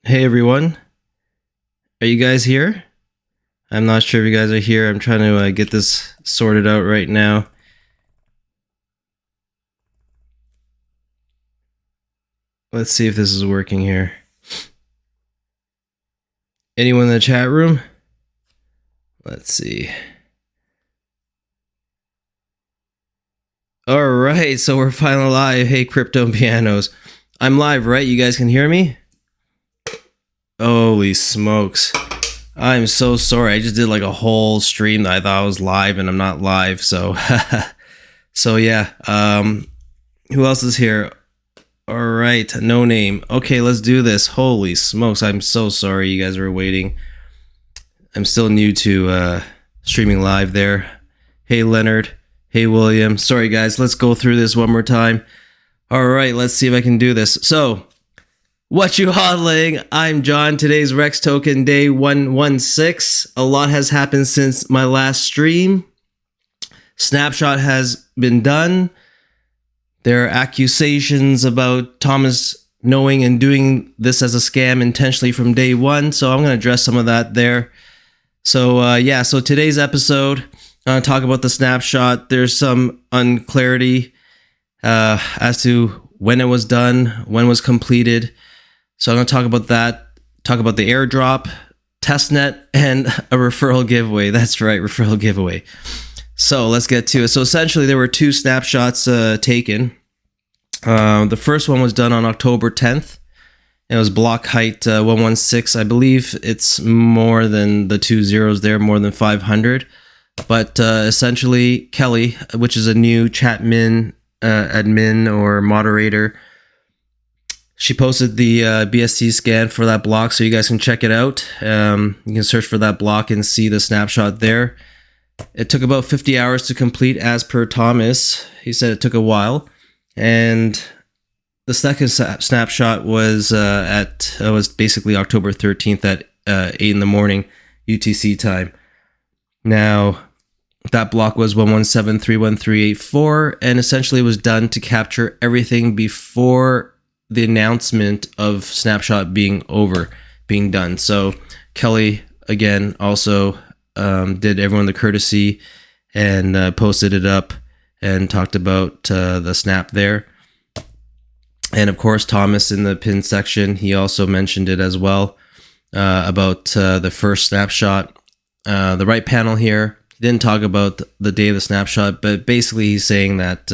Hey everyone, are you guys here? I'm not sure if you guys are here. I'm trying to get this sorted out right now. Let's see if this is working here. Anyone in the chat room? Let's see. All right, so we're finally live. Hey, Crypto and Pianos. I'm live, right? You guys can hear me? Holy smokes. I'm so sorry. I just did like a whole stream that I thought I was live and I'm not live. So, yeah. Who else is here? All right. No name. Okay, let's do this. Holy smokes. I'm so sorry you guys were waiting. I'm still new to streaming live there. Hey, Leonard. Hey, William. Sorry, guys. Let's go through this one more time. All right. Let's see if I can do this. So, what you hodling? I'm John. Today's Rex token day 116. A lot has happened since my last stream. Snapshot has been done. There are accusations about Thomas knowing and doing this as a scam intentionally from day one. So I'm going to address some of that there. So so today's episode, I'm going to talk about the snapshot. There's some unclarity as to when it was done, when it was completed. So I'm going to talk about that, talk about the airdrop, testnet, and a referral giveaway. That's right, referral giveaway. So let's get to it. So essentially there were two snapshots taken. The first one was done on October 10th. It was block height 116. I believe it's more than the 2 zeros there, more than 500. But essentially Kelly, which is a new chatmin admin or moderator, she posted the BSC scan for that block, so you guys can check it out. You can search for that block and see the snapshot there. It took about 50 hours to complete as per Thomas. He said it took a while. And the second snapshot was was basically October 13th at 8 in the morning UTC time. Now, that block was 117.31384, and essentially it was done to capture everything before the announcement of snapshot being done. So Kelly again also did everyone the courtesy and posted it up and talked about the snap there. And of course Thomas in the pin section, he also mentioned it as well about the first snapshot. The right panel here, he didn't talk about the day of the snapshot, but basically he's saying that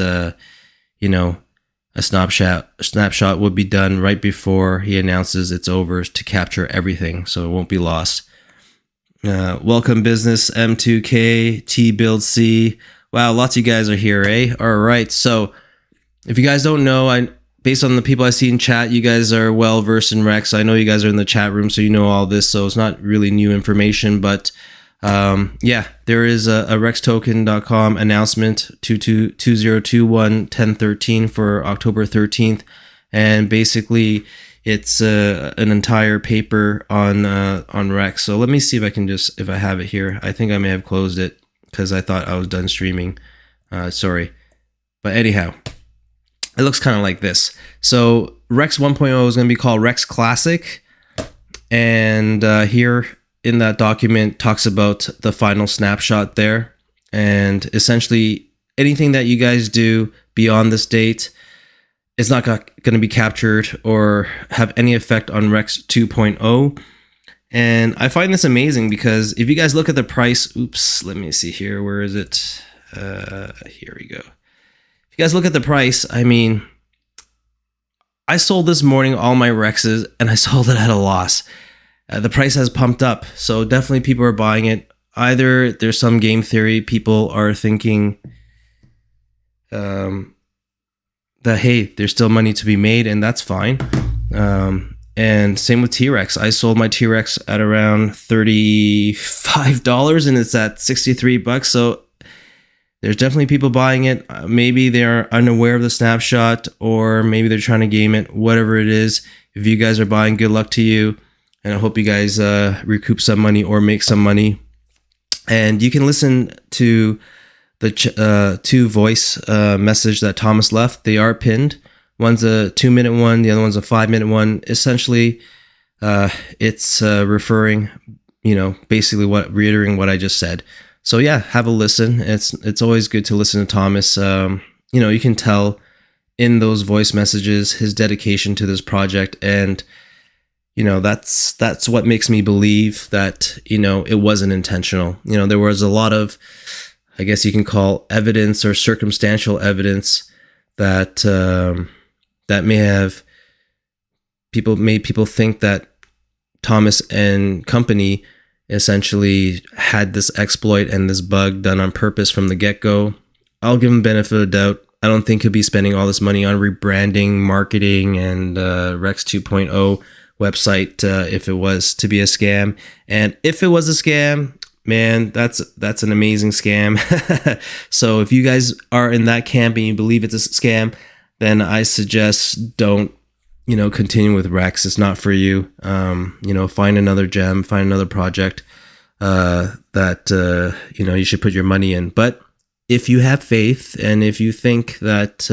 a snapshot would be done right before he announces it's over to capture everything, so it won't be lost. Welcome business M2K T-Build C. Wow, lots of you guys are here, eh? All right, so if you guys don't know, based on the people I see in chat, you guys are well versed in Rex. I know you guys are in the chat room, so you know all this, so it's not really new information, but there is a rextoken.com announcement 2021-1013 for October 13th, and basically it's an entire paper on Rex. So let me see if I can if I have it here. I think I may have closed it because I thought I was done streaming. Sorry, but anyhow, it looks kind of like this. So Rex 1.0 is going to be called Rex Classic, and here in that document talks about the final snapshot there, and essentially anything that you guys do beyond this date is not going to be captured or have any effect on Rex 2.0. And I find this amazing because if you guys look at the price, oops, let me see here, where is it? Here we go. If you guys look at the price, I mean, I sold this morning all my Rexes and I sold it at a loss. The price has pumped up, so definitely people are buying it. Either there's some game theory, people are thinking that, hey, there's still money to be made, and that's fine. And same with TREX. I sold my TREX at around $35, and it's at $63. So there's definitely people buying it. Maybe they're unaware of the snapshot, or maybe they're trying to game it, whatever it is. If you guys are buying, good luck to you. And I hope you guys recoup some money or make some money. And you can listen to the two voice message that Thomas left. They are pinned. One's a 2-minute one. The other one's a 5-minute one. Essentially, It's referring, basically reiterating what I just said. So yeah, have a listen. It's always good to listen to Thomas. You can tell in those voice messages his dedication to this project, and that's what makes me believe that it wasn't intentional. There was a lot of, I guess you can call, evidence or circumstantial evidence that that made people think that Thomas and company essentially had this exploit and this bug done on purpose from the get-go. I'll give him benefit of the doubt. I don't think he'll be spending all this money on rebranding, marketing, and Rex 2.0 website if it was to be a scam. And if it was a scam, man, that's an amazing scam. So if you guys are in that camp and you believe it's a scam, then I suggest don't continue with Rex. It's not for you. Find another gem, find another project that you should put your money in. But if you have faith and if you think that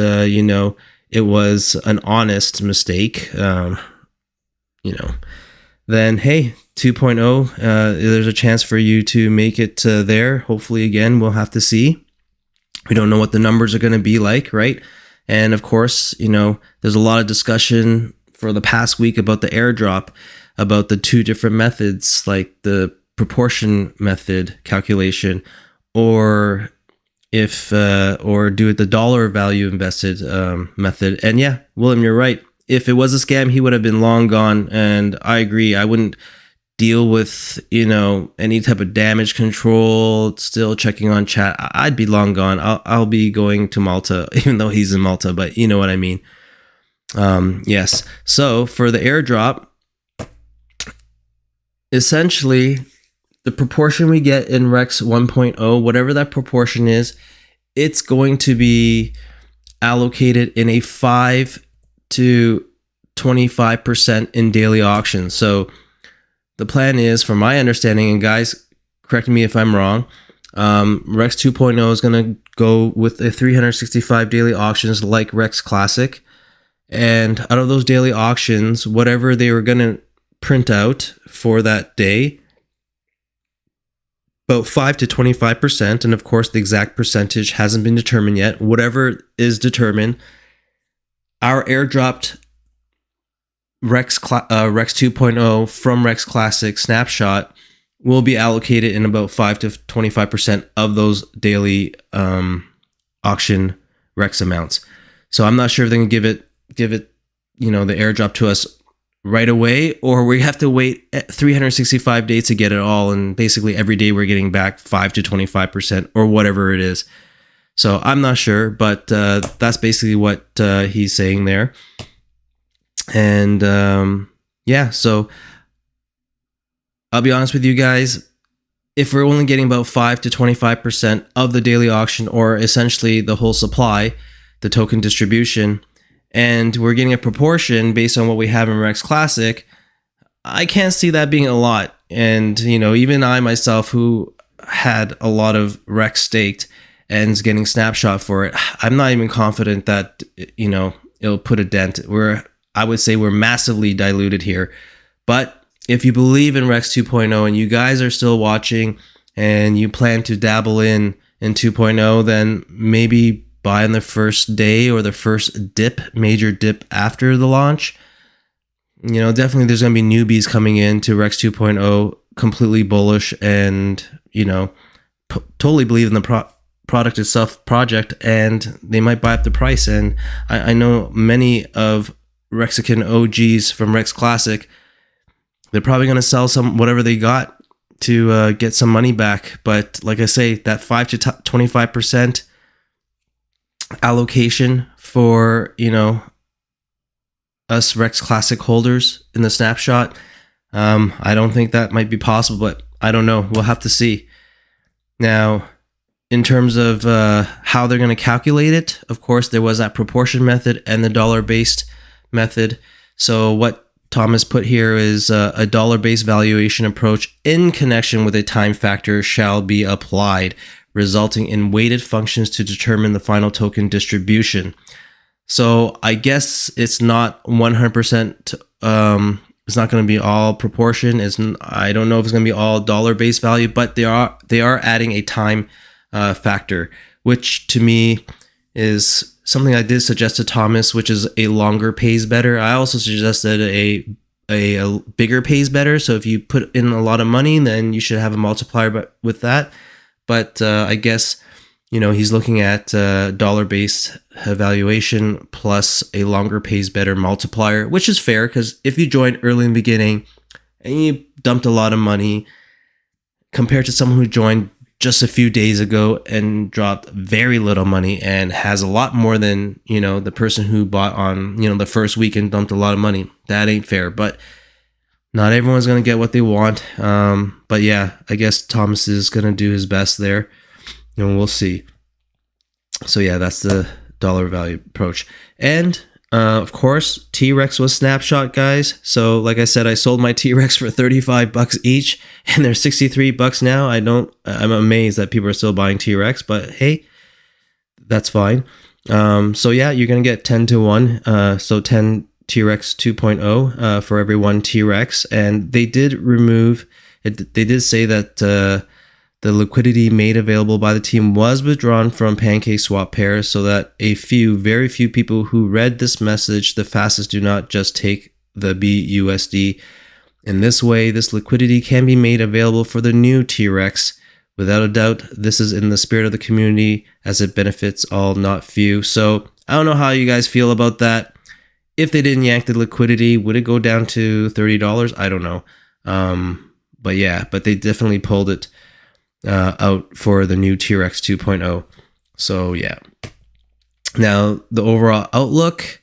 it was an honest mistake, then hey, 2.0, there's a chance for you to make it there. Hopefully, again, we'll have to see. We don't know what the numbers are going to be like, right? And of course, there's a lot of discussion for the past week about the airdrop, about the two different methods, like the proportion method calculation, or or do it the dollar value invested method. And yeah, William, you're right. If it was a scam, he would have been long gone. And I agree. I wouldn't deal with, any type of damage control, still checking on chat. I'd be long gone. I'll be going to Malta, even though he's in Malta, but you know what I mean. Yes. So for the airdrop, essentially the proportion we get in Rex 1.0, whatever that proportion is, it's going to be allocated in a 5 to 25% in daily auctions. So the plan is, from my understanding, and guys, correct me if I'm wrong, Rex 2.0 is going to go with a 365 daily auctions like Rex Classic. And out of those daily auctions, whatever they were going to print out for that day, about 5 to 25%, and of course the exact percentage hasn't been determined yet. Whatever is determined, our airdropped Rex 2.0 from Rex Classic Snapshot will be allocated in about 5 to 25% of those daily auction Rex amounts. So I'm not sure if they can give it the airdrop to us right away, or we have to wait 365 days to get it all, and basically every day we're getting back 5 to 25% or whatever it is. So I'm not sure, but that's basically what he's saying there. And so I'll be honest with you guys, if we're only getting about 5 to 25% of the daily auction, or essentially the whole supply, the token distribution, and we're getting a proportion based on what we have in Rex Classic, I can't see that being a lot. And, even I myself, who had a lot of Rex staked and is getting Snapshot for it, I'm not even confident that, it'll put a dent. I would say we're massively diluted here. But if you believe in Rex 2.0 and you guys are still watching and you plan to dabble in 2.0, then maybe buy on the first day or the first major dip after the launch. Definitely there's going to be newbies coming into Rex 2.0 completely bullish and, totally believe in the product itself, and they might buy up the price. And I know many of Rexican OGs from Rex Classic, they're probably going to sell whatever they got to get some money back. But like I say, that 5 to 25% allocation for us Rex Classic holders in the Snapshot, I don't think that might be possible, but I don't know. We'll have to see. Now, in terms of how they're going to calculate it, of course, there was that proportion method and the dollar-based method. So what Thomas put here is a dollar-based valuation approach in connection with a time factor shall be applied, resulting in weighted functions to determine the final token distribution. So I guess it's not 100% it's not going to be all proportion. I don't know if it's going to be all dollar based value, but they are adding a time factor, which to me is something I did suggest to Thomas, which is a longer pays better. I also suggested a bigger pays better. So if you put in a lot of money, then you should have a multiplier with that. But I guess, he's looking at dollar-based valuation plus a longer pays better multiplier, which is fair because if you joined early in the beginning and you dumped a lot of money compared to someone who joined just a few days ago and dropped very little money and has a lot more than, the person who bought on, the first week and dumped a lot of money, that ain't fair. But not everyone's going to get what they want. But yeah, I guess Thomas is going to do his best there. We'll see. So yeah, that's the dollar value approach. And of course, TREX was Snapshot, guys. So like I said, I sold my TREX for $35 each, and they're $63 now. I'm amazed that people are still buying TREX, but hey, that's fine. So yeah, you're going to get 10 to 1. So 10 TREX 2.0 for every 1 TREX. And they did remove it. They did say that the liquidity made available by the team was withdrawn from PancakeSwap pairs, so that very few people who read this message the fastest do not just take the BUSD. In this way, this liquidity can be made available for the new TREX. Without a doubt, this is in the spirit of the community as it benefits all, not few. So I don't know how you guys feel about that. If they didn't yank the liquidity, would it go down to $30? I don't know. But yeah, but they definitely pulled it out for the new TREX 2.0. So yeah. Now the overall outlook,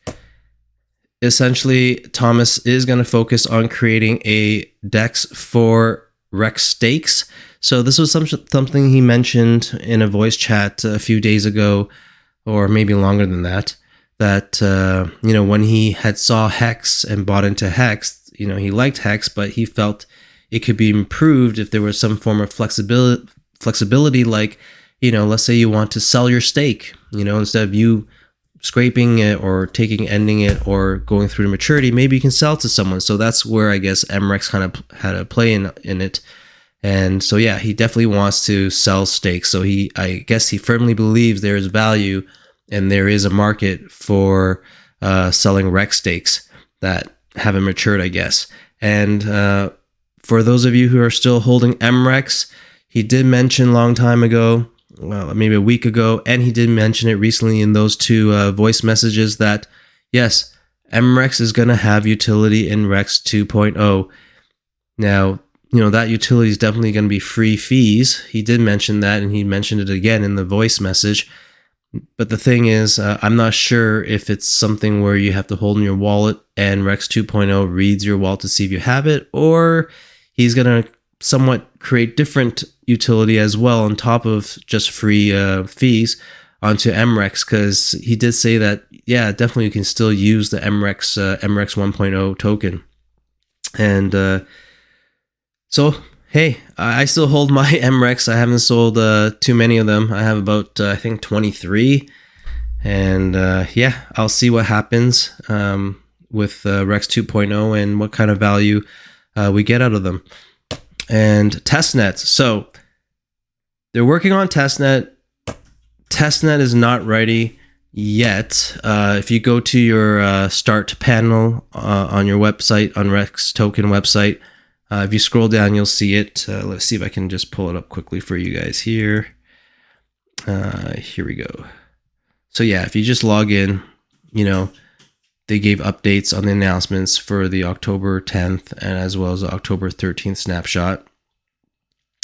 essentially Thomas is going to focus on creating a DEX for REX stakes. So this was something he mentioned in a voice chat a few days ago, or maybe longer than that, when he had saw Hex and bought into Hex, he liked Hex, but he felt it could be improved if there was some form of flexibility, like, let's say you want to sell your stake, instead of you scraping it or ending it or going through to maturity, maybe you can sell to someone. So that's where I guess MREX kind of had a play in it. And so, yeah, he definitely wants to sell stakes. So I guess he firmly believes there is value and there is a market for selling REX stakes that haven't matured, I guess. And for those of you who are still holding MREX, he did mention a long time ago, well, maybe a week ago, and he did mention it recently in those two voice messages that, yes, MREX is going to have utility in REX 2.0. Now, that utility is definitely going to be free fees. He did mention that, and he mentioned it again in the voice message. But the thing is, I'm not sure if it's something where you have to hold in your wallet and REX 2.0 reads your wallet to see if you have it, or he's going to somewhat create different utility as well on top of just free fees onto MREX, because he did say that, yeah, definitely you can still use the MREX 1.0 token. And so, hey, I still hold my MREX. I haven't sold too many of them. I have about, I think, 23. And yeah, I'll see what happens with REX 2.0 and what kind of value we get out of them. And Testnet. So they're working on Testnet. Testnet is not ready yet. If you go to your start panel on your website, on Rex Token website, if you scroll down, you'll see it. Let's see if I can just pull it up quickly for you guys here. Here we go. So yeah, if you just log in, they gave updates on the announcements for the October 10th and as well as the October 13th snapshot.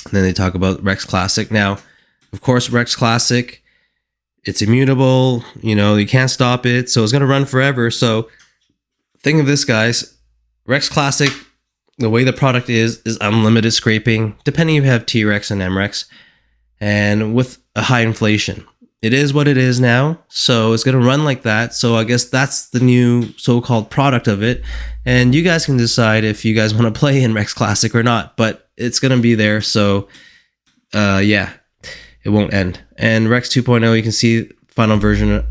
And then they talk about Rex Classic. Now, of course, Rex Classic, it's immutable. You can't stop it. So it's going to run forever. So think of this, guys. Rex Classic, the way the product is unlimited scraping, depending if you have TREX and MREX, and with a high inflation. It is what it is now, so it's going to run like that. So I guess that's the new so-called product of it. And you guys can decide if you guys want to play in Rex Classic or not, but it's going to be there. So yeah, it won't end. And Rex 2.0, you can see final version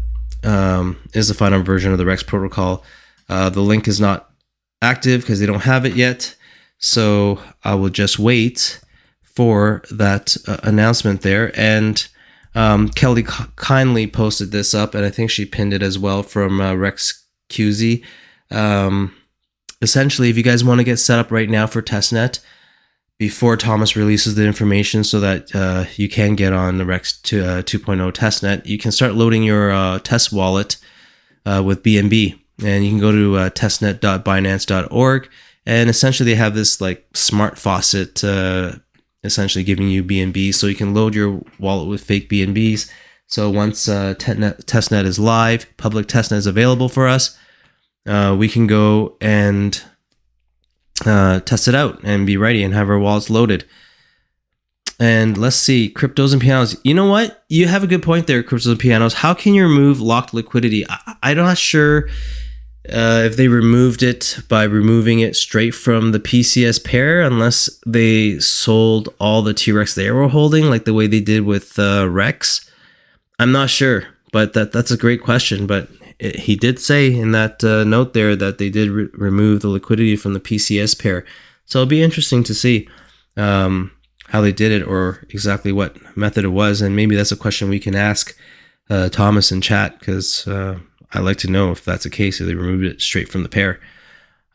is the final version of the Rex protocol. The link is not active because they don't have it yet. So I will just wait for that announcement there. And Kelly kindly posted this up, and I think she pinned it as well from Rex QZ. Essentially, if you guys want to get set up right now for Testnet before Thomas releases the information so that you can get on the Rex 2.0 Testnet, you can start loading your test wallet with BNB. And you can go to testnet.binance.org, and essentially they have this like smart faucet essentially giving you BNB, so you can load your wallet with fake BNBs. So once testnet is live, public testnet is available for us, we can go and test it out and be ready and have our wallets loaded. And let's see, cryptos and pianos. You know what? You have a good point there, cryptos and pianos. How can you remove locked liquidity? I'm not sure if they removed it by removing it straight from the PCS pair, unless they sold all the TREX they were holding, like the way they did with Rex. I'm not sure, but that's a great question. But he did say in that note there that they did remove the liquidity from the PCS pair. So it'll be interesting to see how they did it, or exactly what method it was. And maybe that's a question we can ask Thomas in chat, because I'd like to know if that's the case, if they removed it straight from the pair.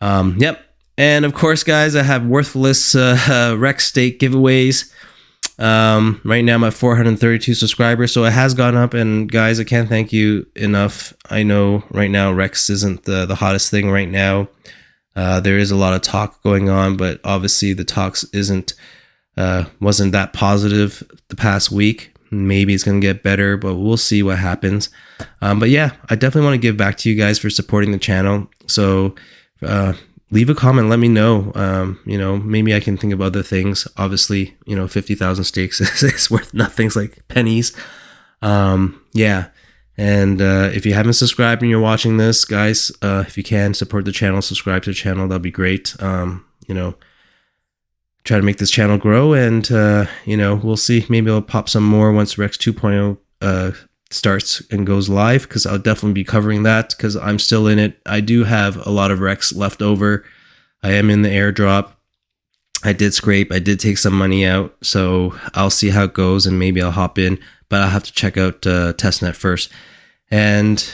Yep. And of course, guys, I have worthless Rex stake giveaways. Right now I'm at 432 subscribers, so it has gone up. And guys, I can't thank you enough. I know right now Rex isn't the hottest thing right now. There is a lot of talk going on, but obviously the talks wasn't that positive the past week. Maybe it's going to get better, but we'll see what happens. But yeah, I definitely want to give back to you guys for supporting the channel. So leave a comment, let me know. Maybe I can think of other things. Obviously, 50,000 stakes is worth nothing. It's like pennies. Yeah. And if you haven't subscribed and you're watching this, guys, if you can support the channel, subscribe to the channel, that'd be great. Try to make this channel grow, and we'll see. Maybe I'll pop some more once Rex 2.0 starts and goes live, because I'll definitely be covering that, because I'm still in it. I do have a lot of Rex left over. I am in the airdrop. I did scrape. I did take some money out, so I'll see how it goes, and maybe I'll hop in, but I'll have to check out Testnet first. And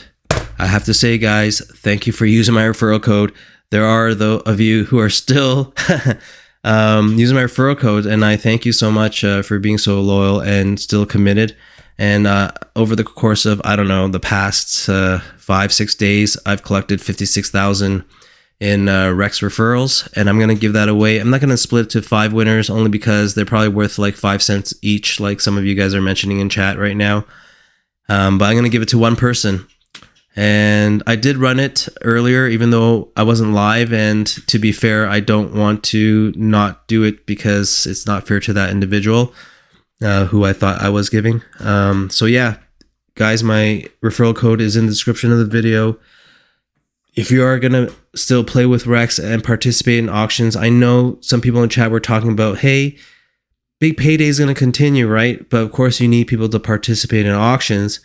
I have to say, guys, thank you for using my referral code. There are those of you who are still using my referral code, and I thank you so much for being so loyal and still committed. And over the course of, I don't know, the past 5-6 days, I've collected 56,000 in Rex referrals, and I'm gonna give that away. I'm not gonna split it to 5 winners, only because they're probably worth like 5 cents each, like some of you guys are mentioning in chat right now. But I'm gonna give it to one person. And I did run it earlier, even though I wasn't live. And to be fair, I don't want to not do it, because it's not fair to that individual who I thought I was giving. So yeah, guys, my referral code is in the description of the video. If you are going to still play with Rex and participate in auctions, I know some people in chat were talking about, hey, big payday is going to continue, right? But of course, you need people to participate in auctions.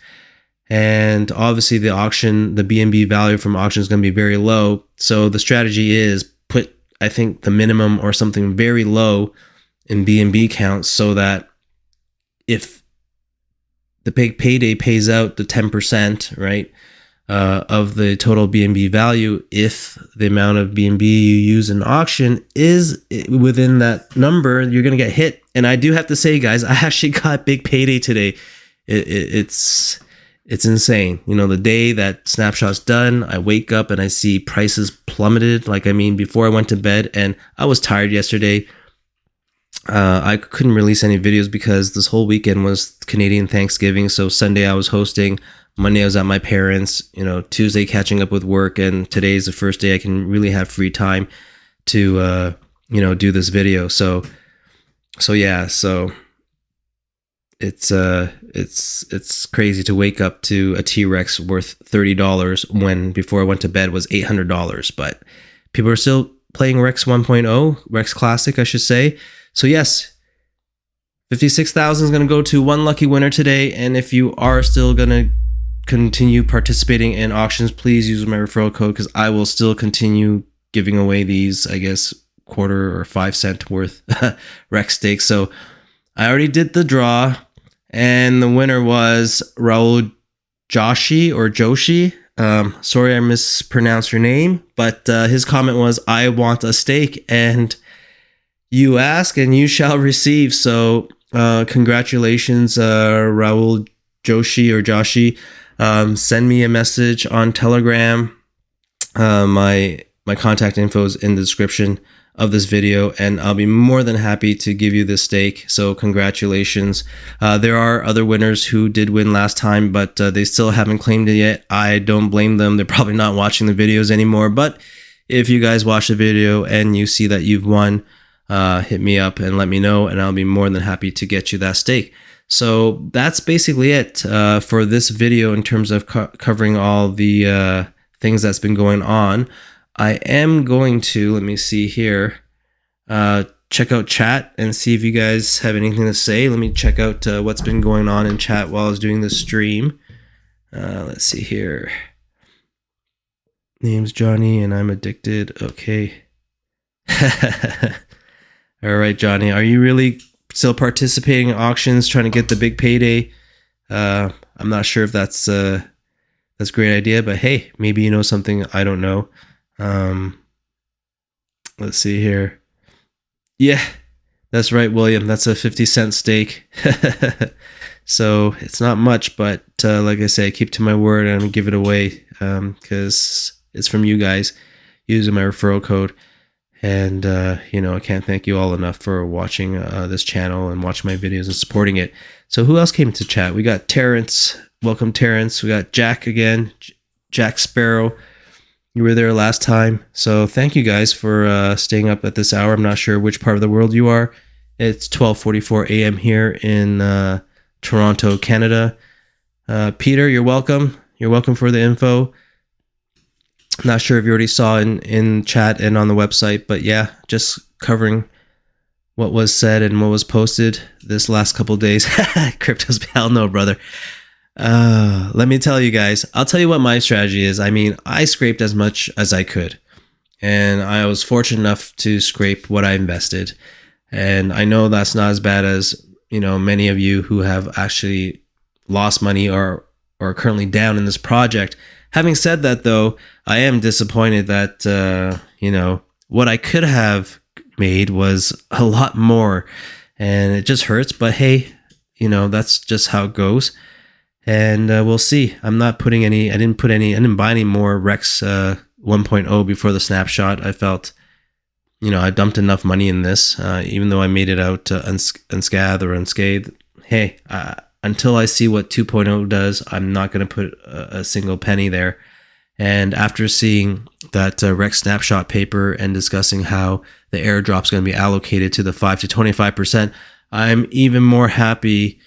And obviously the BNB value from auction is going to be very low. So the strategy is put, I think, the minimum or something very low in BNB counts, so that if the big payday pays out the 10%, right, of the total BNB value, if the amount of BNB you use in auction is within that number, you're going to get hit. And I do have to say, guys, I actually got big payday today. It's insane. The day that Snapshot's done, I wake up and I see prices plummeted. Before I went to bed, and I was tired yesterday. I couldn't release any videos because this whole weekend was Canadian Thanksgiving. So Sunday I was hosting, Monday I was at my parents', Tuesday catching up with work, and today is the first day I can really have free time to, do this video. So yeah, so it's crazy to wake up to a TREX worth $30 when before I went to bed was $800. But people are still playing Rex 1.0, Rex Classic, I should say. So yes, 56,000 is going to go to one lucky winner today. And if you are still going to continue participating in auctions, please use my referral code, because I will still continue giving away these, I guess, quarter or 5 cent worth Rex stakes. So I already did the draw, and the winner was Raul Joshi. Sorry I mispronounced your name, but his comment was, "I want a stake, and you ask and you shall receive." So congratulations, Raul Joshi. Send me a message on Telegram. My contact info is in the description of this video, and I'll be more than happy to give you this stake. So congratulations. There are other winners who did win last time, but they still haven't claimed it yet. I don't blame them. They're probably not watching the videos anymore. But if you guys watch the video and you see that you've won, hit me up and let me know, and I'll be more than happy to get you that stake. So that's basically it for this video in terms of covering all the things that's been going on. I am going to, let me see here, check out chat and see if you guys have anything to say. Let me check out what's been going on in chat while I was doing this stream. Let's see here. Name's Johnny and I'm addicted. Okay. All right, Johnny, are you really still participating in auctions, trying to get the big payday? I'm not sure if that's a great idea, but hey, maybe you know something I don't know. Let's see here. Yeah, that's right, William. That's a 50-cent stake. So it's not much, but like I say, I keep to my word and I'm give it away because it's from you guys using my referral code. And, I can't thank you all enough for watching this channel and watching my videos and supporting it. So who else came into chat? We got Terrence. Welcome, Terrence. We got Jack again. Jack Sparrow. You were there last time. So thank you guys for staying up at this hour. I'm not sure which part of the world you are. It's 12:44 a.m. here in Toronto, Canada. Peter, you're welcome. You're welcome for the info. Not sure if you already saw in chat and on the website, but yeah, just covering what was said and what was posted this last couple days. Crypto's hell no, brother. Let me tell you guys, I'll tell you what my strategy is. I mean, I scraped as much as I could, and I was fortunate enough to scrape what I invested. And I know that's not as bad as, many of you who have actually lost money or are currently down in this project. Having said that, though, I am disappointed that, what I could have made was a lot more, and it just hurts. But hey, that's just how it goes. And we'll see. I didn't buy any more Rex 1.0 before the snapshot. I felt, I dumped enough money in this, even though I made it out unscathed or unscathed. Hey, until I see what 2.0 does, I'm not going to put a single penny there. And after seeing that Rex snapshot paper and discussing how the airdrop is going to be allocated to the 5 to 25%, I'm even more happy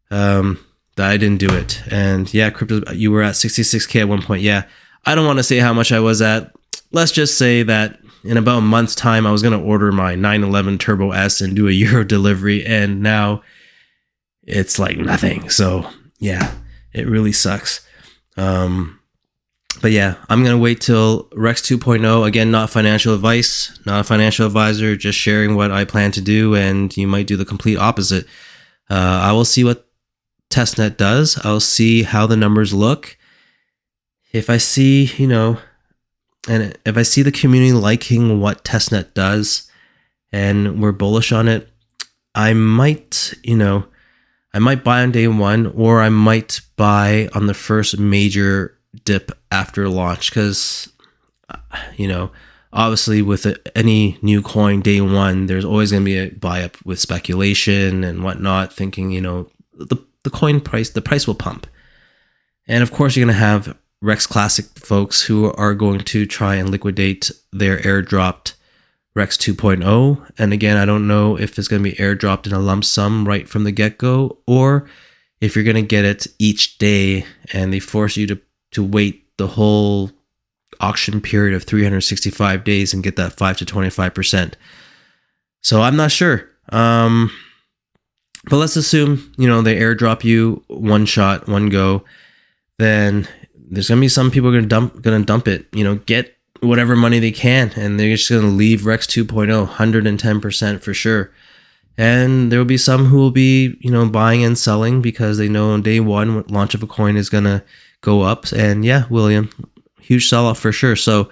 that I didn't do it. And yeah, Crypto, you were at 66K at one point. Yeah, I don't want to say how much I was at. Let's just say that in about a month's time, I was going to order my 911 Turbo S and do a Euro delivery, and now it's like nothing. So yeah, it really sucks. But yeah, I'm going to wait till Rex 2.0. Again, not financial advice, not a financial advisor, just sharing what I plan to do, and you might do the complete opposite. I will see what Testnet does. I'll see how the numbers look. If I see, and if I see the community liking what Testnet does and we're bullish on it, I might buy on day one, or I might buy on the first major dip after launch. Because, obviously with any new coin day one, there's always going to be a buy up with speculation and whatnot, thinking, the coin price, the price will pump. And of course, you're going to have Rex Classic folks who are going to try and liquidate their airdropped Rex 2.0. And again, I don't know if it's going to be airdropped in a lump sum right from the get-go, or if you're going to get it each day and they force you to wait the whole auction period of 365 days and get that 5 to 25%. So I'm not sure. But let's assume, they airdrop you one shot, one go. Then there's going to be some people going to dump it. Get whatever money they can, and they're just going to leave Rex 2.0 110% for sure. And there will be some who will be, buying and selling because they know on day one launch of a coin is going to go up. And yeah, William, huge sell off for sure. So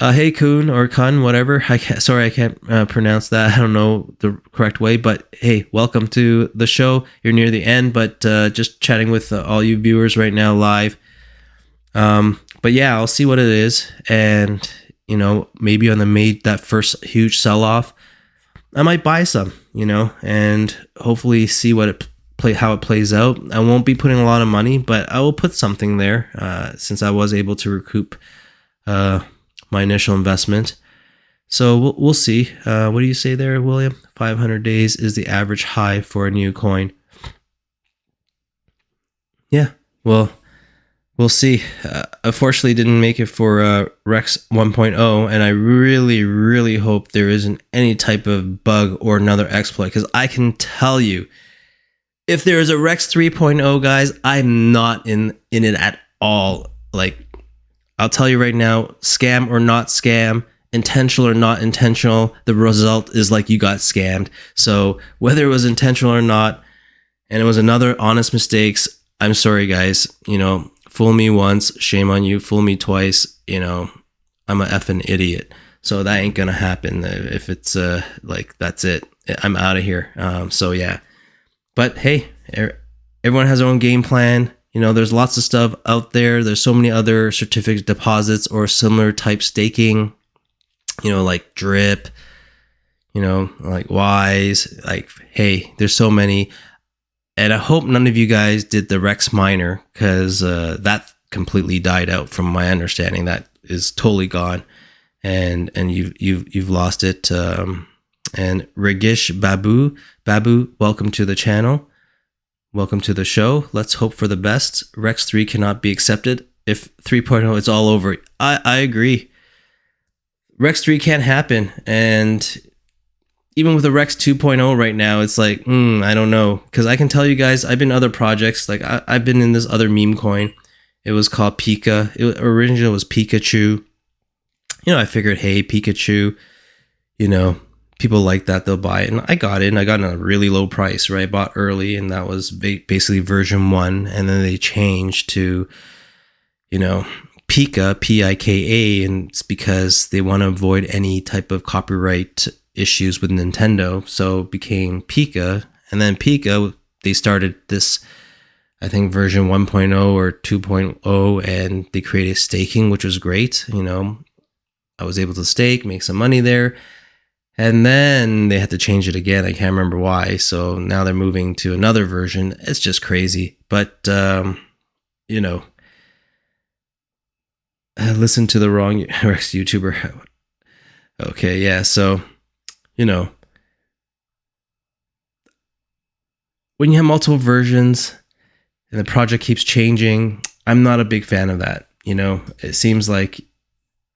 hey, Kun or Kun, whatever. I can't pronounce that. I don't know the correct way, but hey, welcome to the show. You're near the end, but just chatting with all you viewers right now live. But yeah, I'll see what it is, and maybe on that first huge sell off, I might buy some, and hopefully see how it plays out. I won't be putting a lot of money, but I will put something there since I was able to recoup my initial investment. So we'll see. What do you say there, William? 500 days is the average high for a new coin. Yeah, well, we'll see. Unfortunately, didn't make it for Rex 1.0, and I really, really hope there isn't any type of bug or another exploit, because I can tell you, if there is a Rex 3.0, guys, I'm not in it at all. Like, I'll tell you right now, scam or not scam, intentional or not intentional, the result is like you got scammed. So whether it was intentional or not, and it was another honest mistakes, I'm sorry, guys. Fool me once, shame on you. Fool me twice, I'm a effing idiot. So that ain't gonna happen. If it's that's it, I'm out of here. So yeah. But hey, everyone has their own game plan. There's lots of stuff out there. There's so many other certificate deposits or similar type staking, like Drip, like Wise. Like, hey, there's so many. And I hope none of you guys did the Rex Miner, because that completely died out from my understanding. That is totally gone, and you've lost it. And Regish Babu, welcome to the channel. Welcome to the show. Let's hope for the best. Rex 3 cannot be accepted. If 3.0 is all over, I agree. Rex 3 can't happen, and even with the Rex 2.0 right now, it's like, I don't know. Because I can tell you guys, I've been in other projects. Like, I've been in this other meme coin. It was called Pika. Originally, it was Pikachu. I figured, hey, Pikachu, people like that, they'll buy it. And I got it, and I got it at a really low price, right? I bought early, and that was basically version 1. And then they changed to, Pika, P-I-K-A. And it's because they want to avoid any type of copyright issues with Nintendo, so it became Pika. And then Pika, they started this, I think, version 1.0 or 2.0, and they created staking, which was great. I was able to stake, make some money there, and then they had to change it again. I can't remember why. So now they're moving to another version. It's just crazy. But listen to the wrong Rex YouTuber. Okay, yeah. So when you have multiple versions and the project keeps changing, I'm not a big fan of that. It seems like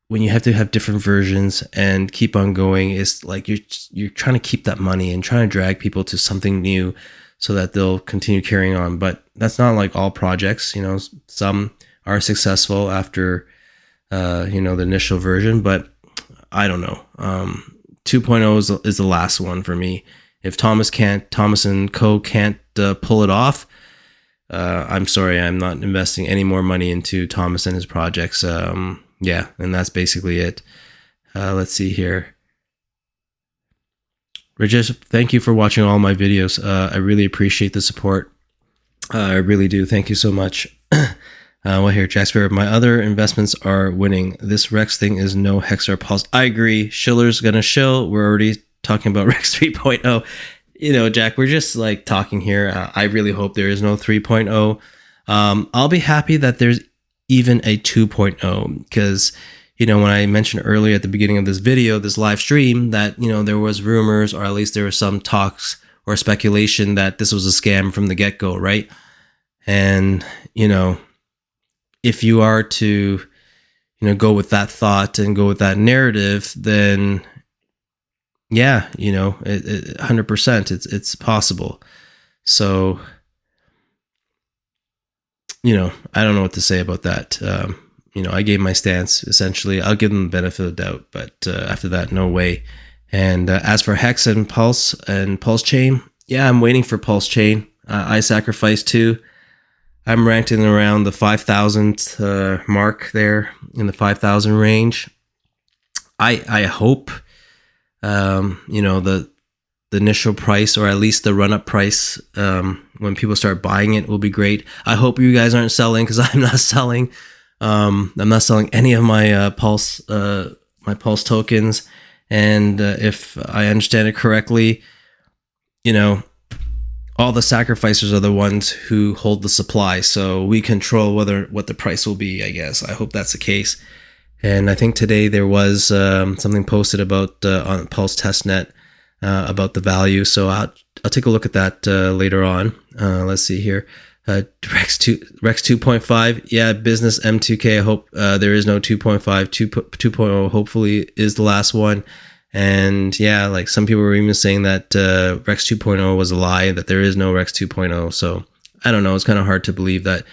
when you have to have different versions and keep on going, it's like you're trying to keep that money and trying to drag people to something new so that they'll continue carrying on. But that's not like all projects. Some are successful after the initial version, but I don't know. 2.0 is the last one for me. If Thomas and Co. can't pull it off, I'm sorry, I'm not investing any more money into Thomas and his projects. Yeah, and that's basically it. Let's see here. Rajesh, thank you for watching all my videos. I really appreciate the support. I really do. Thank you so much. Well, here, Jack Sparrow, my other investments are winning. This Rex thing is no hex or pulse. I agree. Schiller's gonna shill. We're already talking about Rex 3.0. Jack, we're just like talking here. I really hope there is no 3.0. I'll be happy that there's even a 2.0, because, when I mentioned earlier at the beginning of this video, this live stream, that, there was rumors, or at least there was some talks or speculation that this was a scam from the get-go, right? And, if you are to, go with that thought and go with that narrative, then yeah, 100%, it's possible. So, I don't know what to say about that. I gave my stance. Essentially, I'll give them the benefit of the doubt, but after that, no way. And as for Hex and Pulse Chain, yeah, I'm waiting for Pulse Chain. I sacrificed too. I'm ranked in around the 5,000 mark there, in the 5,000 range. I hope, the initial price, or at least the run-up price, when people start buying it, will be great. I hope you guys aren't selling, because I'm not selling. I'm not selling any of my Pulse tokens. And if I understand it correctly, all the sacrificers are the ones who hold the supply. So we control what the price will be, I guess. I hope that's the case. And I think today there was something posted about on Pulse Testnet about the value. So I'll take a look at that later on. Let's see here. Rex 2.5. Yeah, business M2K. I hope there is no 2.5. 2.0 hopefully is the last one. And yeah, like some people were even saying that Rex 2.0 was a lie, that there is no Rex 2.0. So I don't know. It's kind of hard to believe that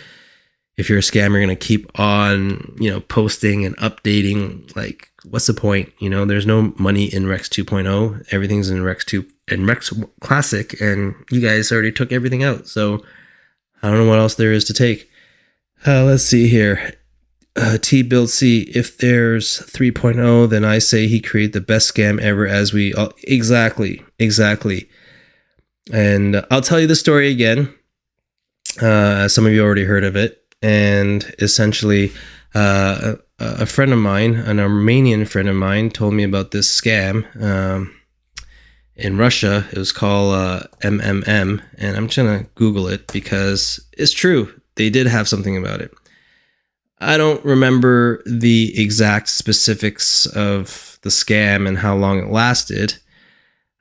if you're a scammer, you're going to keep on, posting and updating. Like, what's the point? There's no money in Rex 2.0. Everything's in Rex 2 and Rex Classic, and you guys already took everything out. So I don't know what else there is to take. Let's see here. T-Build C, if there's 3.0, then I say he created the best scam ever, as we all... Exactly. And I'll tell you the story again. Some of you already heard of it. And essentially, a friend of mine, an Armenian friend of mine, told me about this scam in Russia. It was called MMM, and I'm just gonna Google it because it's true. They did have something about it. I don't remember the exact specifics of the scam and how long it lasted,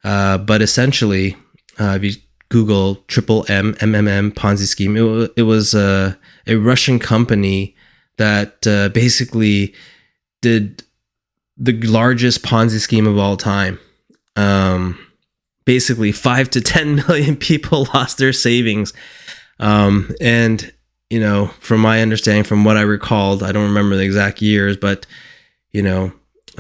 but essentially, if you Google MMM Ponzi scheme, it was a Russian company that basically did the largest Ponzi scheme of all time. Basically, 5 to 10 million people lost their savings. And, from my understanding, from what I recalled, I don't remember the exact years, but, I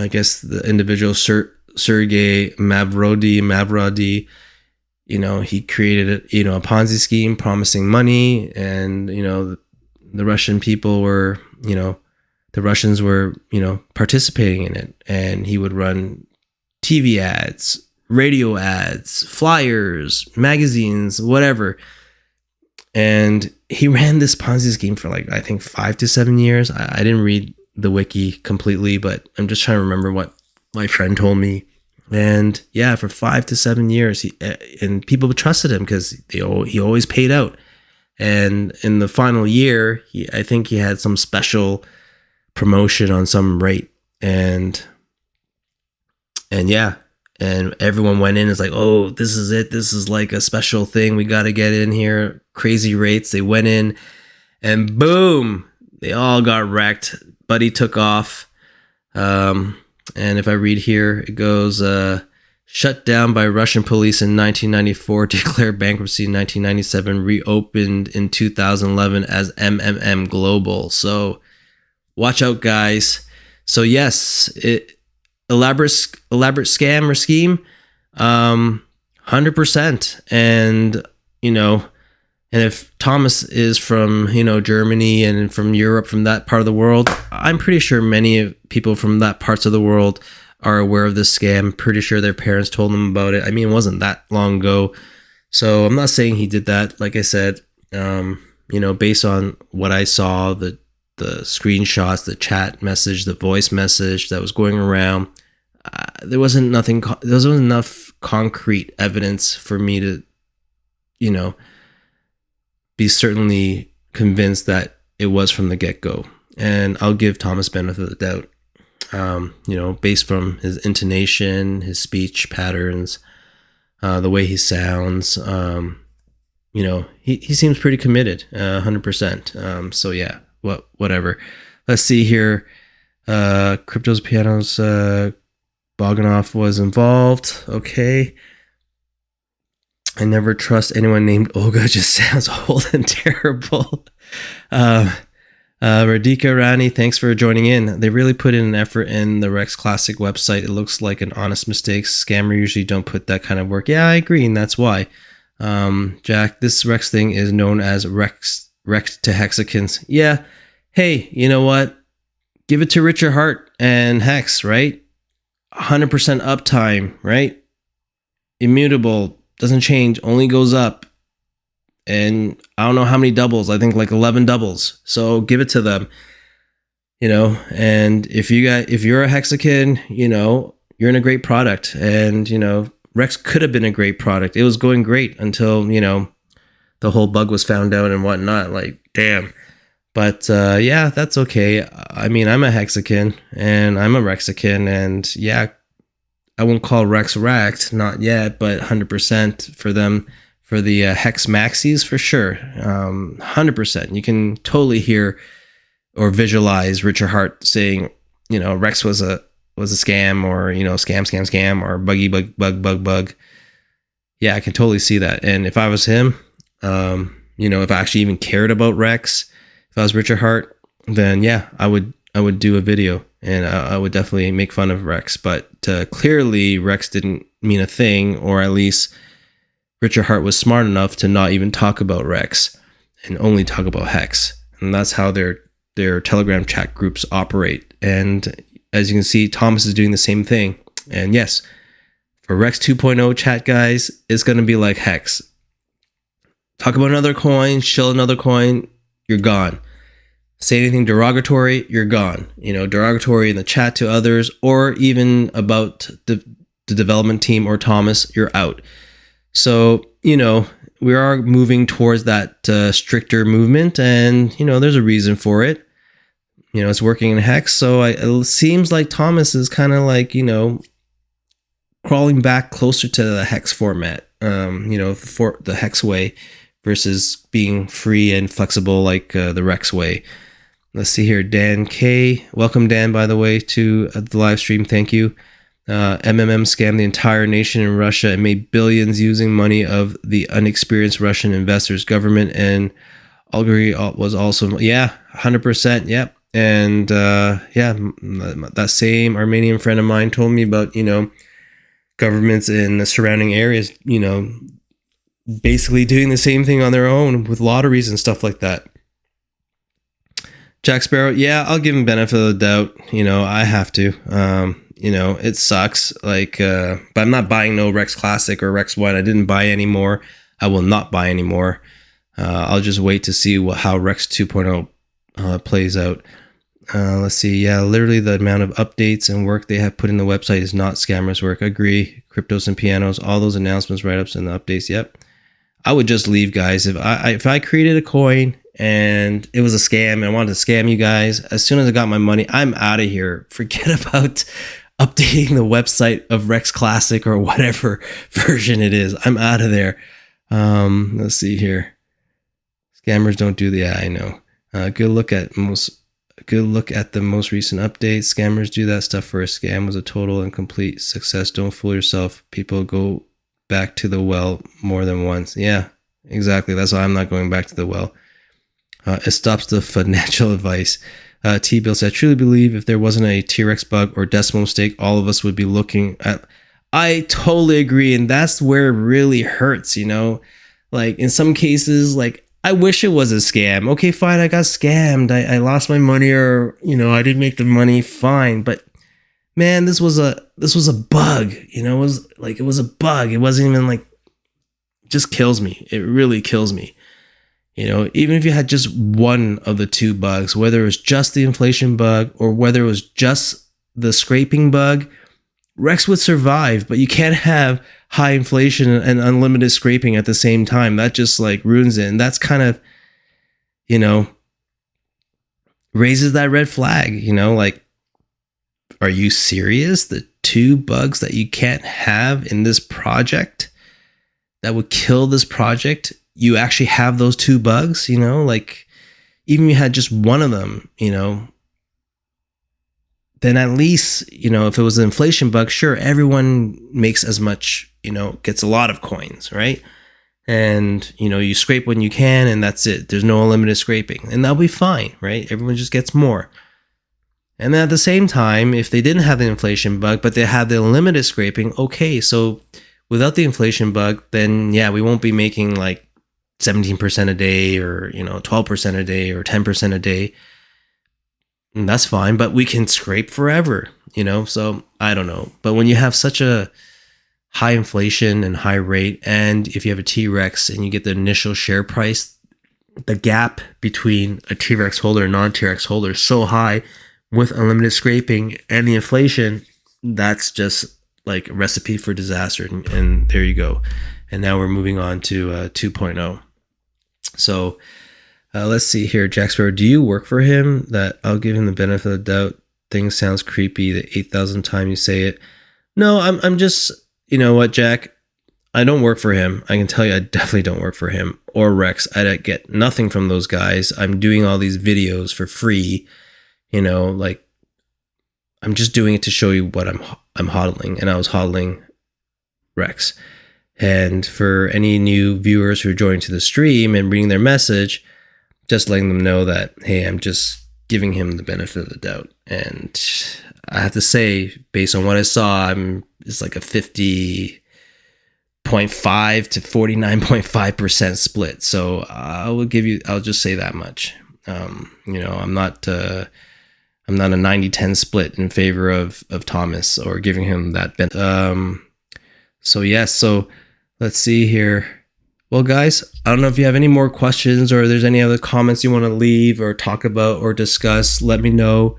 guess the individual Sergey Mavrodi, he created a Ponzi scheme promising money, and, the Russian people were, the Russians were, participating in it, and he would run TV ads, radio ads, flyers, magazines, whatever. And he ran this Ponzi scheme for I think 5 to 7 years. I didn't read the wiki completely, but I'm just trying to remember what my friend told me. And yeah, for 5 to 7 years, and people trusted him because he always paid out. And in the final year, I think he had some special promotion on some rate, and yeah, and everyone went in. It's like, oh, this is it. This is like a special thing. We got to get in here. Crazy rates. They went in, and boom, they all got wrecked. Buddy took off. And if I read here, it goes, shut down by Russian police in 1994, declared bankruptcy in 1997, reopened in 2011 as MMM Global. So watch out, guys. So yes, elaborate scam or scheme, 100%. And, and if Thomas is from, Germany and from Europe, from that part of the world, I'm pretty sure many people from that parts of the world are aware of this scam. Pretty sure their parents told them about it. I mean, it wasn't that long ago. So I'm not saying he did that. Like I said, based on what I saw, the screenshots, the chat message, the voice message that was going around, there wasn't enough concrete evidence for me to, be certainly convinced that it was from the get-go. And I'll give Thomas benefit of the doubt. Based from his intonation, his speech patterns, the way he sounds, he seems pretty committed, 100%. So yeah, whatever. Let's see here. Cryptos Pianos, Bogdanov was involved. Okay. I never trust anyone named Olga. Just sounds old and terrible. Radhika Rani, thanks for joining in. They really put in an effort in the Rex Classic website. It looks like an honest mistake. Scammer usually don't put that kind of work. Yeah, I agree, and that's why. Jack, this Rex thing is known as Rex to Hexicans. Yeah. Hey, you know what? Give it to Richard Hart and Hex, right? 100% uptime, right? Immutable, doesn't change, only goes up. And I don't know how many doubles. I think like 11 doubles. So give it to them, and if you're a Hexican, you're in a great product. And, Rex could have been a great product. It was going great until, the whole bug was found out and whatnot. Like, damn. But yeah, that's okay. I mean, I'm a Hexican and I'm a Rexican, and yeah, I won't call Rex wrecked, not yet, but 100% for them. For the Hex Maxis, for sure, 100%. You can totally hear or visualize Richard Hart saying, Rex was a scam, or scam, or buggy bug. Yeah, I can totally see that. And if I was him, if I actually even cared about Rex, if I was Richard Hart, then yeah, I would do a video, and I would definitely make fun of Rex. But clearly, Rex didn't mean a thing, or at least Richard Hart was smart enough to not even talk about Rex and only talk about Hex. And that's how their Telegram chat groups operate. And as you can see, Thomas is doing the same thing. And yes, for Rex 2.0 chat guys, it's going to be like Hex. Talk about another coin, shill another coin, you're gone. Say anything derogatory, you're gone. Derogatory in the chat to others, or even about the development team or Thomas, you're out. So, we are moving towards that stricter movement, and, there's a reason for it. It's working in Hex. So it seems like Thomas is kind of like, crawling back closer to the Hex format, for the Hex way versus being free and flexible like the Rex way. Let's see here. Dan K. Welcome, Dan, by the way, to the live stream. Thank you. MMM scammed the entire nation in Russia and made billions using money of the unexperienced Russian investors. Government and oligarchy was also, 100%, yep. And that same Armenian friend of mine told me about, governments in the surrounding areas, basically doing the same thing on their own with lotteries and stuff like that. Jack Sparrow, yeah, I'll give him benefit of the doubt. I have to. It sucks. But I'm not buying no Rex Classic or Rex 1. I didn't buy anymore. I will not buy anymore. I'll just wait to see how Rex 2.0 plays out. Let's see. Yeah, literally the amount of updates and work they have put in the website is not scammers' work. Agree. Cryptos and pianos, all those announcements, write-ups, and the updates. Yep. I would just leave, guys. If I created a coin and it was a scam and I wanted to scam you guys, as soon as I got my money, I'm out of here. Forget about updating the website of Rex Classic or whatever version it is. I'm out of there. Let's see here. Scammers don't do the, I know. Good look at the most recent updates. Scammers do that stuff for a scam was a total and complete success. Don't fool yourself. People go back to the well more than once. Yeah, exactly. That's why I'm not going back to the well. It stops the financial advice. T-Bill said, I truly believe if there wasn't a TREX bug or decimal mistake, all of us would be looking at. I totally agree. And that's where it really hurts, like in some cases, like I wish it was a scam. Okay, fine. I got scammed. I lost my money, or, I didn't make the money. Fine. But man, this was a bug, it was a bug. It wasn't even like, it just kills me. It really kills me. Even if you had just one of the two bugs, whether it was just the inflation bug or whether it was just the scraping bug, Rex would survive, but you can't have high inflation and unlimited scraping at the same time. That just like ruins it. And that's kind of, raises that red flag, like, are you serious? The two bugs that you can't have in this project that would kill this project, you actually have those two bugs, like even if you had just one of them, then at least, if it was an inflation bug, sure, everyone makes as much, gets a lot of coins, right? and you scrape when you can, and that's it. There's no unlimited scraping, and that'll be fine, right? Everyone just gets more. And then at the same time, if they didn't have the inflation bug, but they had the unlimited scraping, okay, so without the inflation bug, then yeah, we won't be making like 17% a day, or 12% a day, or 10% a day. And that's fine, but we can scrape forever, so I don't know. But when you have such a high inflation and high rate, and if you have a TREX and you get the initial share price, the gap between a TREX holder and non-TREX holder is so high with unlimited scraping and the inflation, that's just like a recipe for disaster. And there you go. And now we're moving on to 2.0. So let's see here. Jack Sparrow, do you work for him? That I'll give him the benefit of the doubt. Thing sounds creepy the 8,000th time you say it. No, I'm just, you know what, Jack? I don't work for him. I can tell you I definitely don't work for him or Rex. I get nothing from those guys. I'm doing all these videos for free. Like I'm just doing it to show you what I'm HODL'ing, and I was HODL'ing Rex. And for any new viewers who are joining to the stream and reading their message, just letting them know that, hey, I'm just giving him the benefit of the doubt. And I have to say, based on what I saw, it's like a 50.5 to 49.5% split. So I'll just say that much. I'm not a 90-10 split in favor of Thomas or giving him that benefit. So yes, so let's see here. Well, guys, I don't know if you have any more questions or there's any other comments you want to leave or talk about or discuss. Let me know.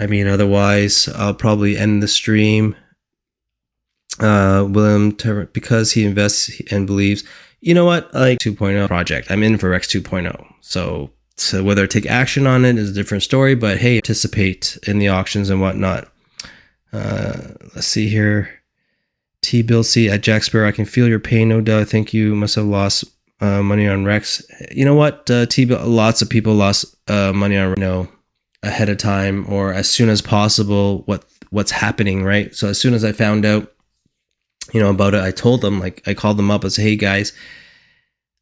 Otherwise, I'll probably end the stream. William, because he invests and believes, like 2.0 project. I'm in for Rex 2.0. So whether I take action on it is a different story, but hey, participate in the auctions and whatnot. Let's see here. T-Bill C at Jack Sparrow, I can feel your pain, no doubt. I think you must have lost money on Rex. You know what, T-Bill, lots of people lost money on ahead of time or as soon as possible what's happening, right? So as soon as I found out about it, I told them, like I called them up and said, hey guys,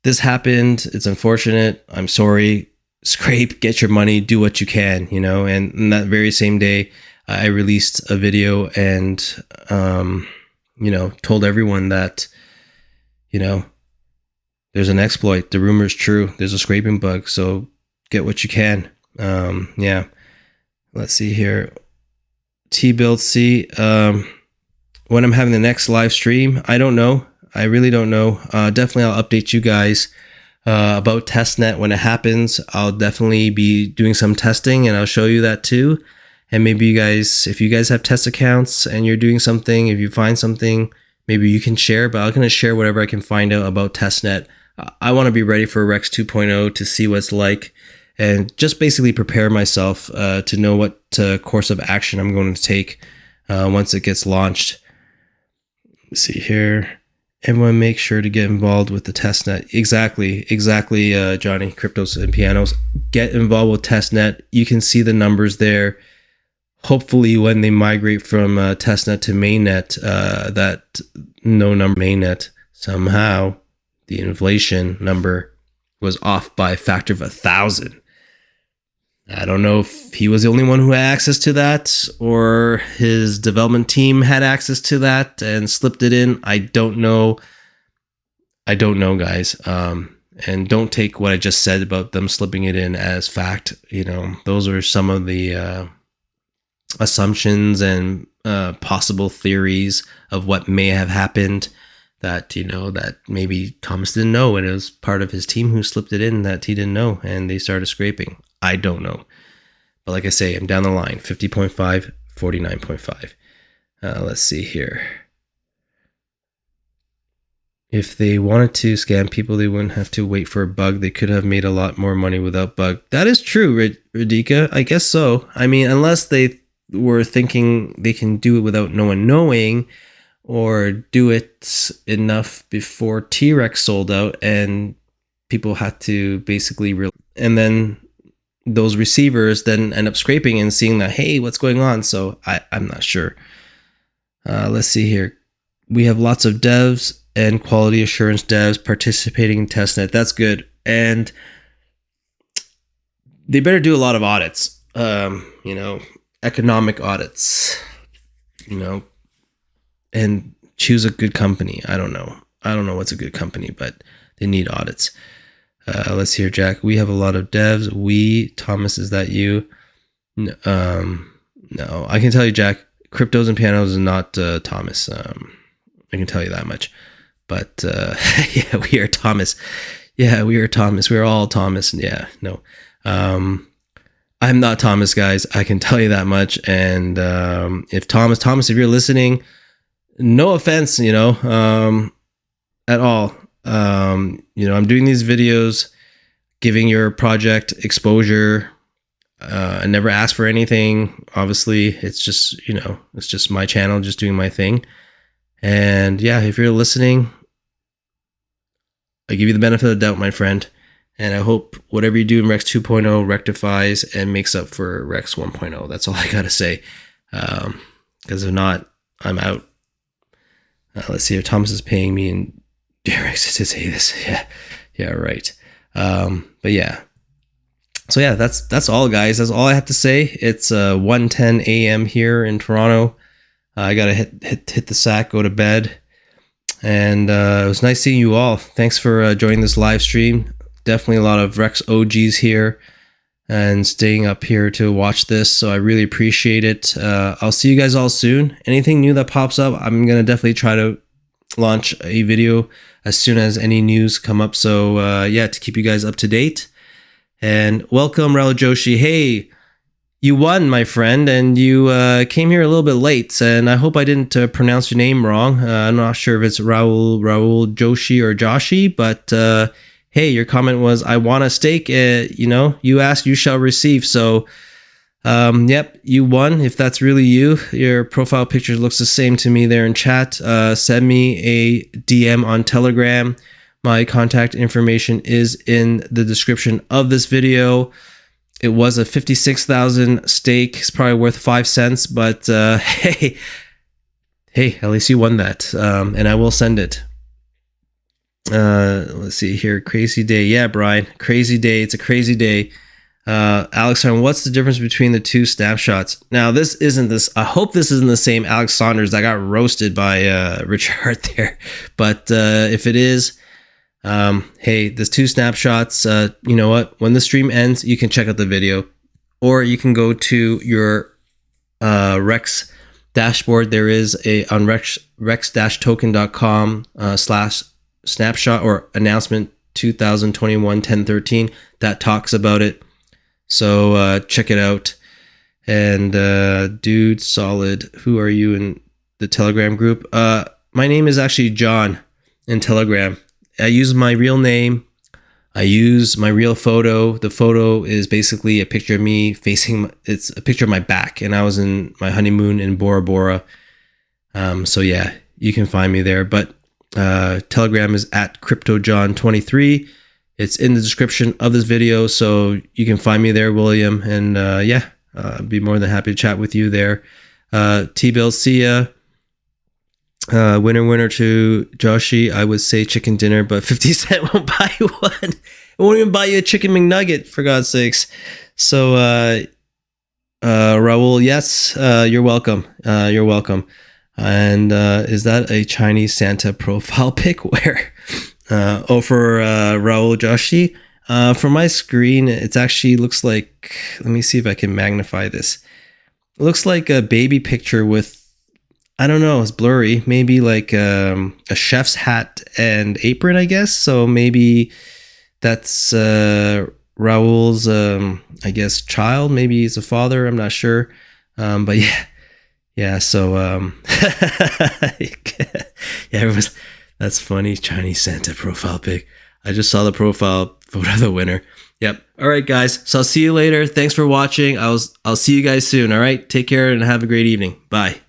this happened, it's unfortunate, I'm sorry, scrape, get your money, do what you can, and that very same day I released a video and told everyone that, there's an exploit. The rumor is true. There's a scraping bug. So get what you can. Yeah. Let's see here. T-Build C. When I'm having the next live stream, I don't know. I really don't know. Definitely I'll update you guys about Testnet when it happens. I'll definitely be doing some testing and I'll show you that too. And maybe you guys, if you guys have test accounts and you're doing something, if you find something, maybe you can share, but I'm going to share whatever I can find out about Testnet. I want to be ready for Rex 2.0 to see what it's like and just basically prepare myself to know what course of action I'm going to take once it gets launched. Let's see here. Everyone make sure to get involved with the Testnet. Exactly, Johnny, Cryptos and Pianos. Get involved with Testnet. You can see the numbers there. Hopefully when they migrate from testnet to mainnet, that no number mainnet, somehow the inflation number was off by a factor of 1,000. I don't know if he was the only one who had access to that or his development team had access to that and slipped it in. I don't know. Guys. And don't take what I just said about them slipping it in as fact. Those are some of the assumptions and possible theories of what may have happened that that maybe Thomas didn't know, and it was part of his team who slipped it in that he didn't know, and they started scraping. I don't know, but like I say, I'm down the line. 50.5, 49.5. Let's see here. If they wanted to scam people, they wouldn't have to wait for a bug. They could have made a lot more money without bug. That is true, Radika. I guess so. Unless they were thinking they can do it without no one knowing, or do it enough before TREX sold out and people had to basically and then those receivers then end up scraping and seeing that, hey, what's going on? So I'm not sure. Let's see here. We have lots of devs and quality assurance devs participating in Testnet. That's good. And they better do a lot of audits, economic audits, and choose a good company. I don't know what's a good company, but they need audits. Let's hear, Jack. We have a lot of devs. Thomas, is that you? No, I can tell you, Jack, Cryptos and Pianos is not Thomas. I can tell you that much. But yeah, we are Thomas. Yeah, we are Thomas. We're all Thomas. Yeah, no. I'm not Thomas, guys. I can tell you that much. And if Thomas, if you're listening, no offense, at all. I'm doing these videos, giving your project exposure. I never ask for anything. Obviously, it's just, it's just my channel, just doing my thing. And yeah, if you're listening, I give you the benefit of the doubt, my friend. And I hope whatever you do in Rex 2.0 rectifies and makes up for Rex 1.0. That's all I got to say. Because if not, I'm out. Let's see if Thomas is paying me and Rex to say this. Yeah, right. But yeah. So yeah, that's all, guys. That's all I have to say. It's 1:10 a.m. here in Toronto. I gotta hit the sack, go to bed. And it was nice seeing you all. Thanks for joining this live stream. Definitely a lot of Rex OGs here and staying up here to watch this. So I really appreciate it. I'll see you guys all soon. Anything new that pops up, I'm going to definitely try to launch a video as soon as any news come up. So yeah, to keep you guys up to date. And welcome, Raul Joshi. Hey, you won, my friend, and you came here a little bit late. And I hope I didn't pronounce your name wrong. I'm not sure if it's Raul Joshi or Joshi, but hey, your comment was, I want a steak. You ask, you shall receive. So, yep, you won. If that's really you, your profile picture looks the same to me there in chat. Send me a DM on Telegram. My contact information is in the description of this video. It was a 56,000 steak. It's probably worth 5 cents, but hey, at least you won that. And I will send it. Let's see here. Crazy day. Yeah, Brian. Crazy day. It's a crazy day. Alex, what's the difference between the two snapshots? Now, I hope this isn't the same Alex Saunders that got roasted by Richard Hart there. But if it is, hey, there's two snapshots. You know what? When the stream ends, you can check out the video, or you can go to your Rex dashboard. There is on rex-token.com /snapshot or announcement 2021-10-13 that talks about it. So check it out. And dude, solid. Who are you in the Telegram group? My name is actually John in Telegram. I use my real name. I use my real photo. The photo is basically a picture of me it's a picture of my back, and I was in my honeymoon in Bora Bora. So yeah, you can find me there. But Telegram is at CryptoJohn23. It's in the description of this video, so you can find me there, William. And yeah, I'd be more than happy to chat with you there. T-Bill, see ya. Winner to Joshi. I would say chicken dinner, but 50 Cent won't buy you one. It won't even buy you a chicken McNugget, for God's sakes. So, Raul, yes, you're welcome. You're welcome. And is that a Chinese Santa profile pic? Where? For Raul Joshi. For my screen, it actually looks like, let me see if I can magnify this. It looks like a baby picture with, I don't know, it's blurry. Maybe like a chef's hat and apron, I guess. So maybe that's Raul's, I guess, child. Maybe he's a father. I'm not sure. But yeah. So yeah, that's funny. Chinese Santa profile pic. I just saw the profile photo of the winner. Yep. All right, guys. So I'll see you later. Thanks for watching. I'll see you guys soon. All right. Take care and have a great evening. Bye.